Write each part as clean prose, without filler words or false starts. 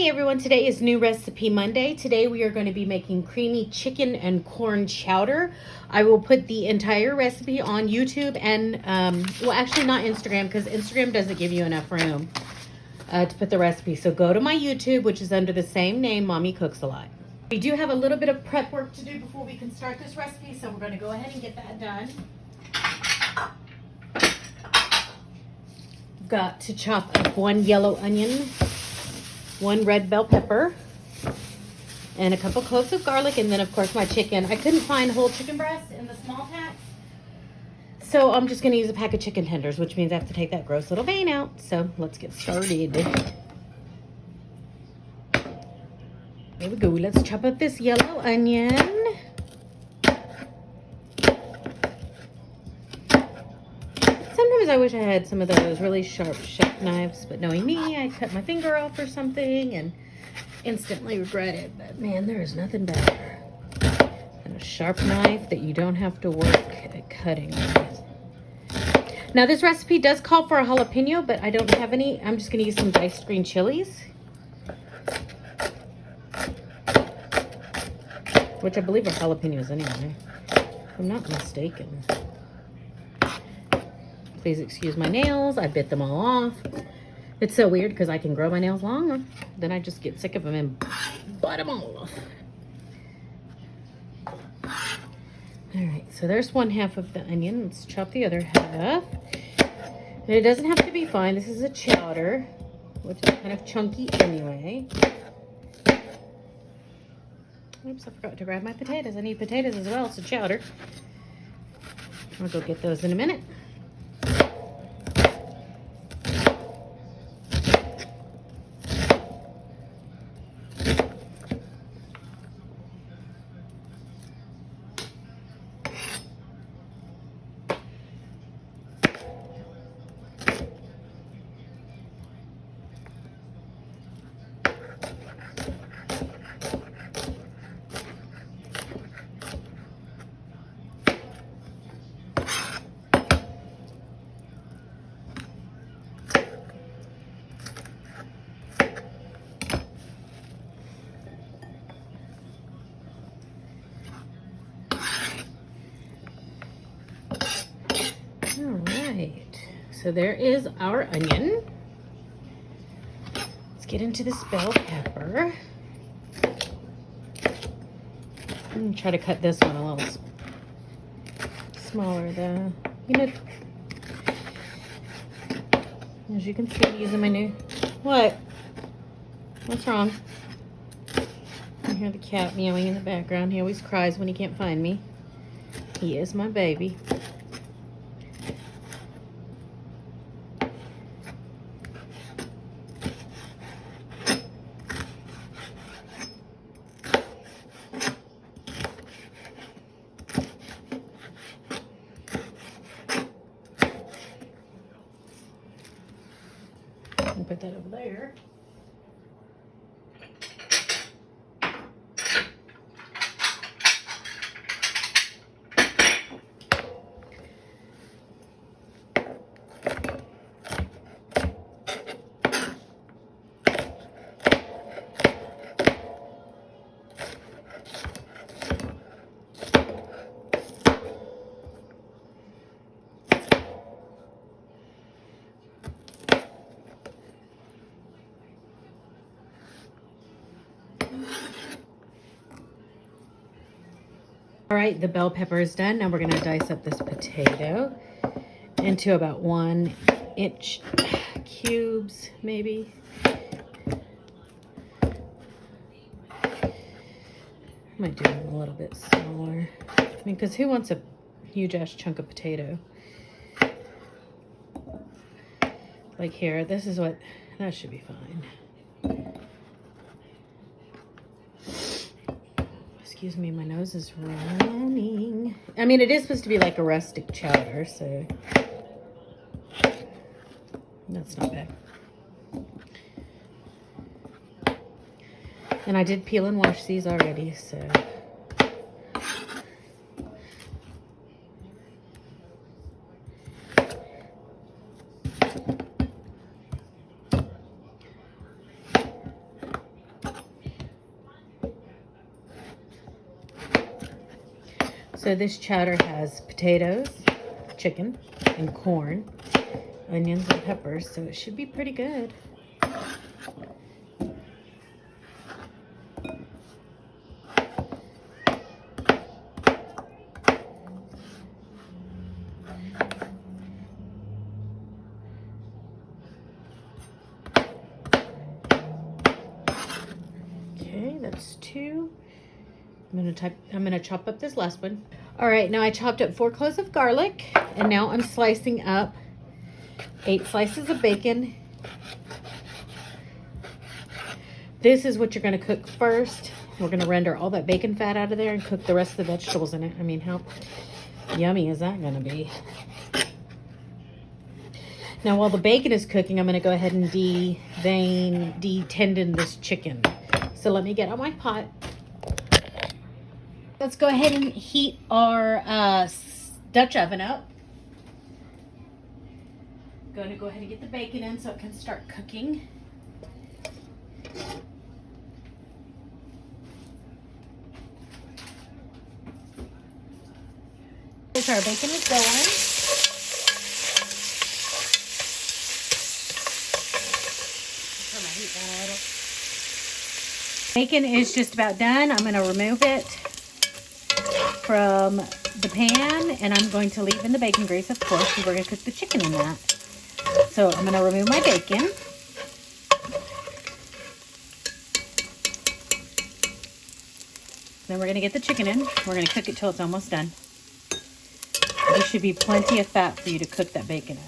Hey everyone, today is New Recipe Monday. Today we are going to be making creamy chicken and corn chowder. I will put the entire recipe on YouTube and, well actually not Instagram because Instagram doesn't give you enough room to put the recipe. So go to my YouTube, which is under the same name, Mommy Cooks a Lot. We do have a little bit of prep work to do before we can start this recipe, so we're going to go ahead and get that done. Got to chop up 1 yellow onion, 1 red bell pepper, and a couple cloves of garlic, and then of course my chicken. I couldn't find whole chicken breasts in the small packs, so I'm just going to use a pack of chicken tenders, which means I have to take that gross little vein out. So let's get started. There we go. Let's chop up this yellow onion. Sometimes I wish I had some of those really sharp chef knives, but knowing me, I cut my finger off or something and instantly regret it. But man, there is nothing better than a sharp knife that you don't have to work at cutting with. Now this recipe does call for a jalapeno, but I don't have any. I'm just going to use some diced green chilies, which I believe are jalapenos anyway, if I'm not mistaken. Please excuse my nails. I bit them all off. It's so weird because I can grow my nails long, then I just get sick of them and bite them all off. All right, so there's 1/2 of the onion. Let's chop the other half. And it doesn't have to be fine. This is a chowder, which is kind of chunky anyway. Oops, I forgot to grab my potatoes. I need potatoes as well. It's a chowder. I'll go get those in a minute. All right, so there is our onion. Let's get into this bell pepper. I'm gonna try to cut this one a little smaller though. You know, as you can see, I'm using my new, what? What's wrong? I hear the cat meowing in the background. He always cries when he can't find me. He is my baby. Put that over there. All right, the bell pepper is done. Now we're going to dice up this potato into about 1-inch cubes, maybe. I might do it a little bit smaller. I mean, because who wants a huge-ass chunk of potato? Like here, this is what, that should be fine. Excuse me, my nose is running. I mean, it is supposed to be like a rustic chowder, so that's not bad. And I did peel and wash these already, so. So this chowder has potatoes, chicken, and corn, onions, and peppers, so it should be pretty good. Okay, that's 2. I'm gonna chop up this last one. All right, now I chopped up 4 cloves of garlic, and now I'm slicing up 8 slices of bacon. This is what you're gonna cook first. We're gonna render all that bacon fat out of there and cook the rest of the vegetables in it. I mean, how yummy is that gonna be? Now, while the bacon is cooking, I'm gonna go ahead and de-tendon this chicken. So let me get on my pot. Let's go ahead and heat our Dutch oven up. Going to go ahead and get the bacon in so it can start cooking. As our bacon is going, turn my heat down a little. Bacon is just about done. I'm going to remove it from the pan, and I'm going to leave in the bacon grease, of course, because we're going to cook the chicken in that. So I'm going to remove my bacon. Then we're going to get the chicken in. We're going to cook it till it's almost done. There should be plenty of fat for you to cook that bacon in.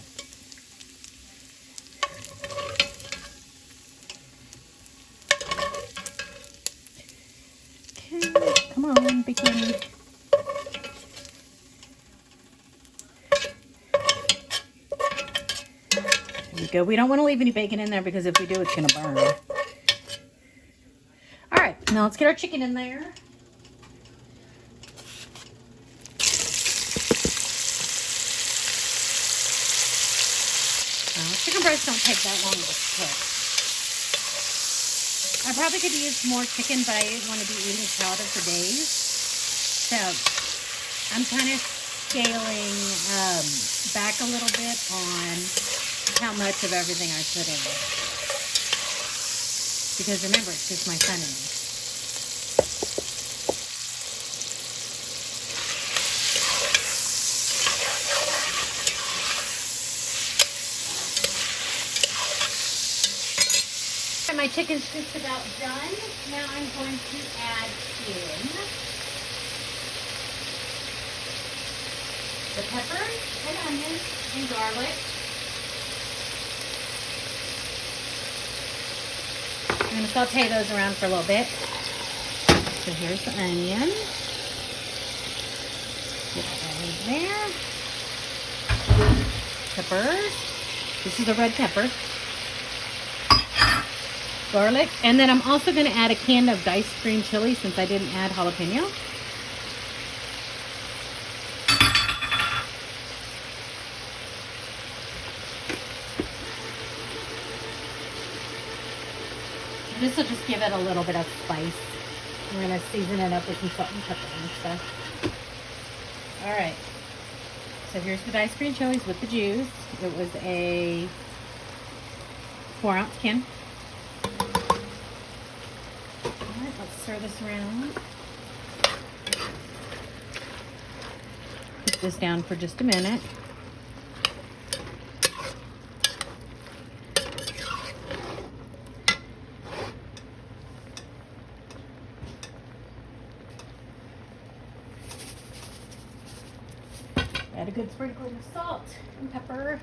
Okay, come on, bacon. There we go. We don't want to leave any bacon in there because if we do, it's going to burn. All right, now let's get our chicken in there. Chicken breasts don't take that long to cook. I probably could use more chicken, but I didn't want to be eating chowder for days. So I'm kind of scaling back a little bit on how much of everything I put in. Because remember, it's just my son and me. My chicken's just about done. Now I'm going to add in the peppers and onions and garlic. I'm going to saute those around for a little bit. So here's the onion. Get that in there. Peppers. This is a red pepper. Garlic, and then I'm also going to add a can of diced green chili since I didn't add jalapeno. This will just give it a little bit of spice. We're going to season it up with some salt and pepper and stuff. All right. So here's the diced green chilies with the juice. It was a 4-ounce can. Stir this around. Put this down for just a minute. Add a good sprinkle of salt and pepper.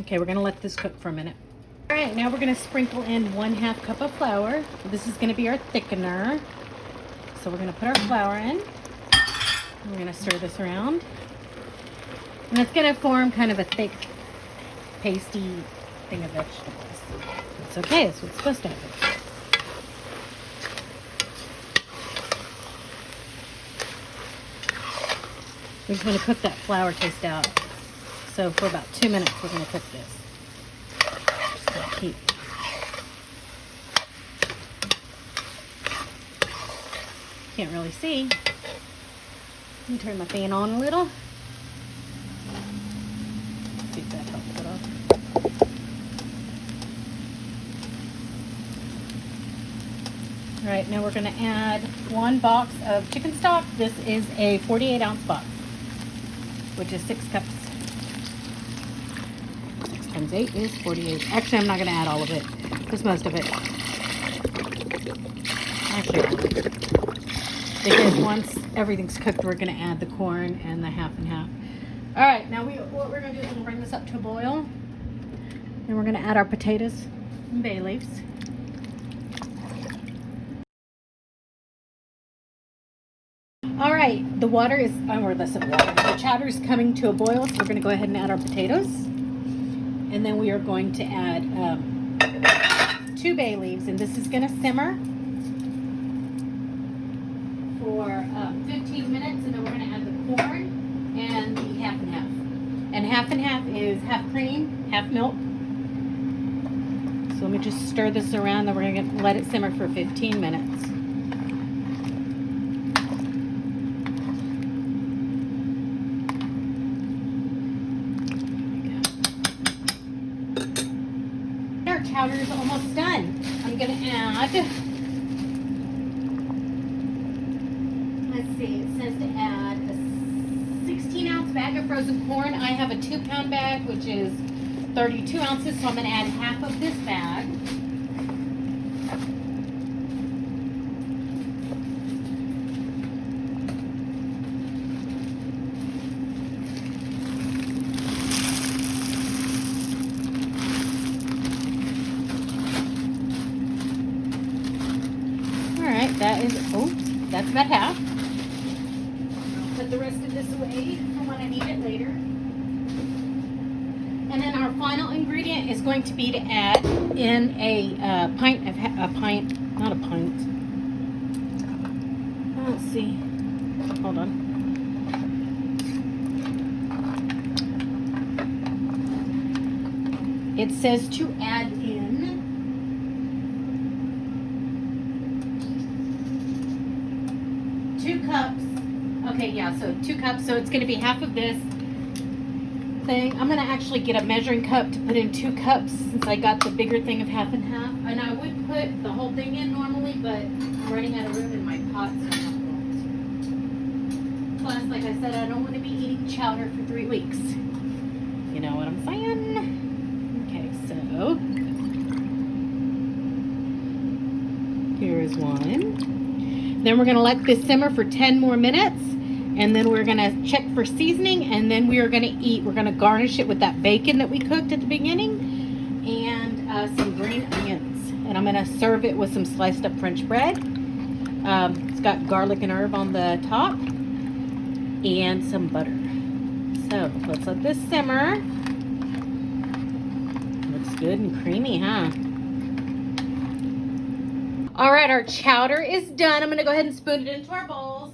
Okay, we're gonna let this cook for a minute. All right, now we're gonna sprinkle in 1/2 cup of flour. This is gonna be our thickener. So we're gonna put our flour in. We're gonna stir this around. And it's gonna form kind of a thick, pasty thing of vegetables. It's okay. That's what's supposed to happen. We just want to cook that flour taste out. So for about 2 minutes, we're going to cook this. Just going to keep. Can't really see. Let me turn my fan on a little. See if that helps it off. All right, now we're going to add 1 box of chicken stock. This is a 48-ounce box, which is 6 cups. 6 times 8 is 48. Actually, I'm not going to add all of it, just most of it. Actually, all of it. Because once everything's cooked, we're going to add the corn and the half and half. All right, now what we're going to do is we'll bring this up to a boil. And we're going to add our potatoes and bay leaves. All right, the water is, or less of water, the chowder is coming to a boil, so we're going to go ahead and add our potatoes. And then we are going to add 2 bay leaves, and this is going to simmer for 15 minutes, and then we're going to add the corn and the half and half. And half and half is half cream, half milk. So let me just stir this around, then we're going to let it simmer for 15 minutes. Our chowder is almost done. I'm going to add, let's see, it says to add a 16-ounce bag of frozen corn. I have a 2-pound bag, which is 32 ounces, so I'm going to add half of this bag. That is, oh, that's about half. I'll put the rest of this away for when I need it later. And then our final ingredient is going to be to add in a pint, not a pint. Let's see. Hold on. It says to add in 2 cups. Okay, yeah, so 2 cups. So it's going to be half of this thing. I'm going to actually get a measuring cup to put in 2 cups since I got the bigger thing of half and half. And I would put the whole thing in normally, but I'm running out of room in my pot, so I'm not going to. Plus, like I said, I don't want to be eating chowder for 3 weeks. You know what I'm saying? Okay, so here is one. Then we're going to let this simmer for 10 more minutes, and then we're going to check for seasoning, and then we are going to eat. We're going to garnish it with that bacon that we cooked at the beginning and some green onions. And I'm going to serve it with some sliced up French bread. It's got garlic and herb on the top and some butter. So let's let this simmer. Looks good and creamy, huh? All right, our chowder is done. I'm going to go ahead and spoon it into our bowls.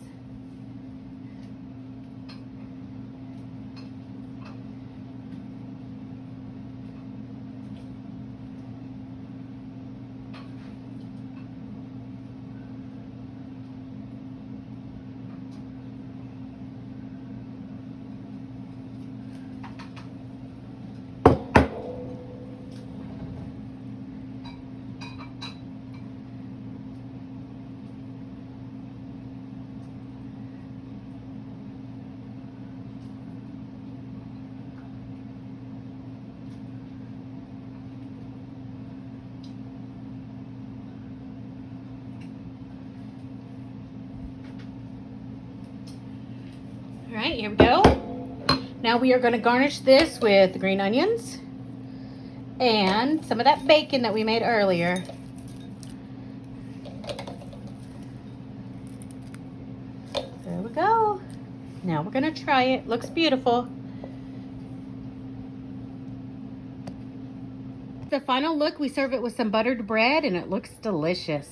All right, here we go. Now we are going to garnish this with green onions and some of that bacon that we made earlier. There we go. Now we're going to try it. Looks beautiful. the final look. We serve it with some buttered bread and it looks delicious.